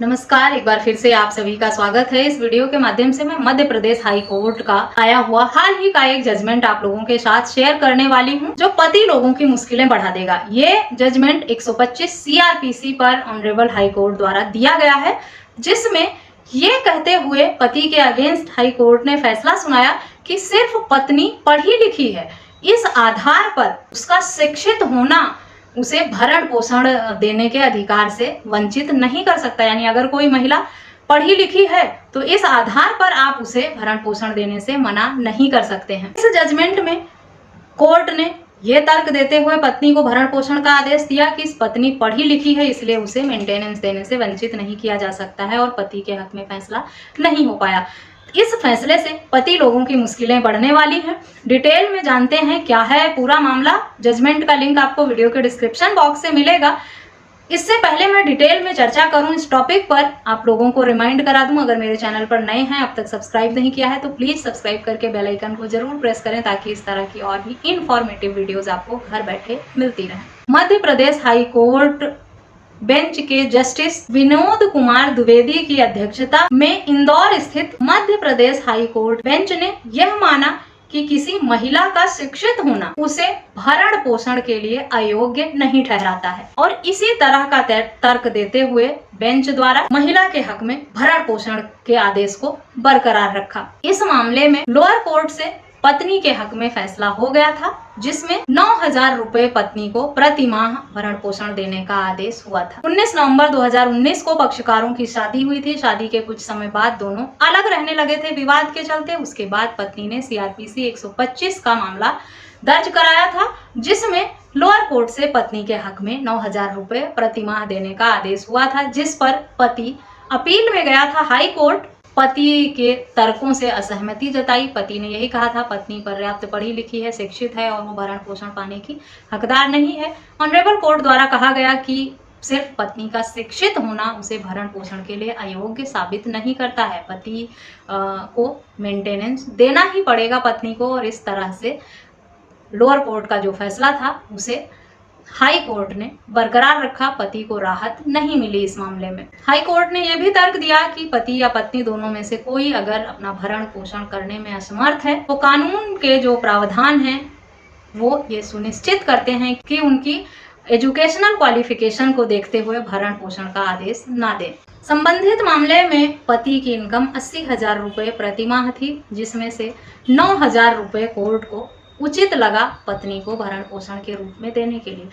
नमस्कार, एक बार फिर से आप सभी का स्वागत है। इस वीडियो के माध्यम से मैं मध्य प्रदेश हाई कोर्ट का आया हुआ हाल ही का एक जजमेंट आप लोगों के साथ शेयर करने वाली हूं, जो पति लोगों की मुश्किलें बढ़ा देगा। ये जजमेंट 125 सीआरपीसी पर ऑनरेबल हाई कोर्ट द्वारा दिया गया है, जिसमें ये कहते हुए पति के अगेंस्ट हाई कोर्ट ने फैसला सुनाया कि सिर्फ पत्नी पढ़ी लिखी है, इस आधार पर उसका शिक्षित होना उसे भरण पोषण देने के अधिकार से वंचित नहीं कर सकता। यानी अगर कोई महिला पढ़ी लिखी है तो इस आधार पर आप उसे भरण पोषण देने से मना नहीं कर सकते हैं। इस जजमेंट में कोर्ट ने यह तर्क देते हुए पत्नी को भरण पोषण का आदेश दिया कि इस पत्नी पढ़ी लिखी है, इसलिए उसे मेंटेनेंस देने से वंचित नहीं किया जा सकता है और पति के हक में फैसला नहीं हो पाया। इस फैसले से पति लोगों की मुश्किलें बढ़ने वाली हैं। डिटेल में जानते हैं क्या है पूरा मामला। जजमेंट का लिंक आपको वीडियो के डिस्क्रिप्शन बॉक्स से मिलेगा। इससे पहले मैं डिटेल में चर्चा करूं इस टॉपिक पर, आप लोगों को रिमाइंड करा दूं, अगर मेरे चैनल पर नए हैं, अब तक सब्सक्राइब नहीं किया है तो प्लीज सब्सक्राइब करके बेल आइकन को जरूर प्रेस करें, ताकि इस तरह की और भी इंफॉर्मेटिव वीडियोज आपको घर बैठे मिलती रहे। Madhya Pradesh high court bench के जस्टिस विनोद कुमार द्विवेदी की अध्यक्षता में इंदौर स्थित Madhya Pradesh high court bench ने यह माना कि किसी महिला का शिक्षित होना उसे भरण पोषण के लिए अयोग्य नहीं ठहराता है, और इसी तरह का तर्क देते हुए बेंच द्वारा महिला के हक में भरण पोषण के आदेश को बरकरार रखा। इस मामले में लोअर कोर्ट से पत्नी के हक में फैसला हो गया था, जिसमें 9,000 रुपए पत्नी को प्रति माह भरण पोषण देने का आदेश हुआ था। 19 नवंबर 2019 को पक्षकारों की शादी हुई थी। शादी के कुछ समय बाद दोनों अलग रहने लगे थे विवाद के चलते। उसके बाद पत्नी ने सीआरपीसी 125 का मामला दर्ज कराया था, जिसमें लोअर कोर्ट से पत्नी के हक में 9,000 रुपए प्रति माह देने का आदेश हुआ था, जिस पर पति अपील में गया था हाई कोर्ट। पति के तर्कों से असहमति जताई। पति ने यही कहा था पत्नी पर्याप्त पढ़ी लिखी है, शिक्षित है और वो भरण पोषण पाने की हकदार नहीं है। ऑनरेबल कोर्ट द्वारा कहा गया कि सिर्फ पत्नी का शिक्षित होना उसे भरण पोषण के लिए अयोग्य साबित नहीं करता है। पति को मेंटेनेंस देना ही पड़ेगा पत्नी को, और इस तरह से लोअर कोर्ट का जो फैसला था उसे हाई कोर्ट ने बरकरार रखा। पति को राहत नहीं मिली इस मामले में। हाई कोर्ट ने यह भी तर्क दिया कि पति या पत्नी दोनों में से कोई अगर अपना भरण पोषण करने में असमर्थ है तो कानून के जो प्रावधान हैं वो ये सुनिश्चित करते हैं कि उनकी एजुकेशनल क्वालिफिकेशन को देखते हुए भरण पोषण का आदेश ना दें। संबंधित मामले में पति की इनकम 80,000 रुपए प्रति माह थी, जिसमें से 9,000 रुपए कोर्ट को उचित लगा पत्नी को भरण पोषण के रूप में देने के लिए।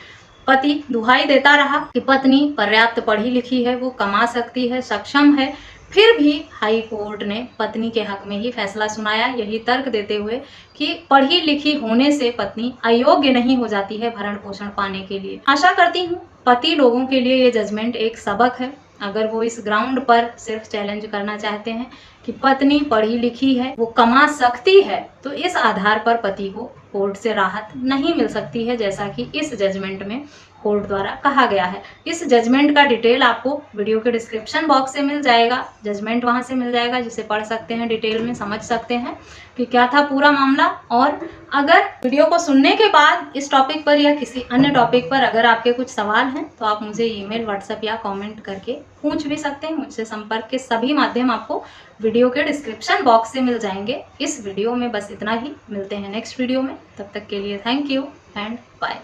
पति दुहाई देता रहा कि पत्नी पर्याप्त पढ़ी लिखी है, वो कमा सकती है, सक्षम है। फिर भी हाई कोर्ट ने पत्नी के हक में ही फैसला सुनाया, यही तर्क देते हुए कि पढ़ी लिखी होने से पत्नी अयोग्य नहीं हो जाती है भरण पोषण पाने के लिए। आशा करती हूँ पति लोगों के लिए ये जजमेंट एक सबक है। अगर वो इस ग्राउंड पर सिर्फ चैलेंज करना चाहते हैं कि पत्नी पढ़ी लिखी है, वो कमा सकती है, तो इस आधार पर पति को कोर्ट से राहत नहीं मिल सकती है, जैसा कि इस जजमेंट में कोर्ट द्वारा कहा गया है। इस जजमेंट का डिटेल आपको वीडियो के डिस्क्रिप्शन बॉक्स से मिल जाएगा। जजमेंट वहां से मिल जाएगा, जिसे पढ़ सकते हैं, डिटेल में समझ सकते हैं कि क्या था पूरा मामला। और अगर वीडियो को सुनने के बाद इस टॉपिक पर या किसी अन्य टॉपिक पर अगर आपके कुछ सवाल हैं तो आप मुझे ईमेल, व्हाट्सएप या कमेंट करके पूछ भी सकते हैं। मुझसे संपर्क के सभी माध्यम आपको वीडियो के डिस्क्रिप्शन बॉक्स से मिल जाएंगे। इस वीडियो में बस इतना ही। मिलते हैं नेक्स्ट वीडियो में, तब तक के लिए थैंक यू एंड बाय।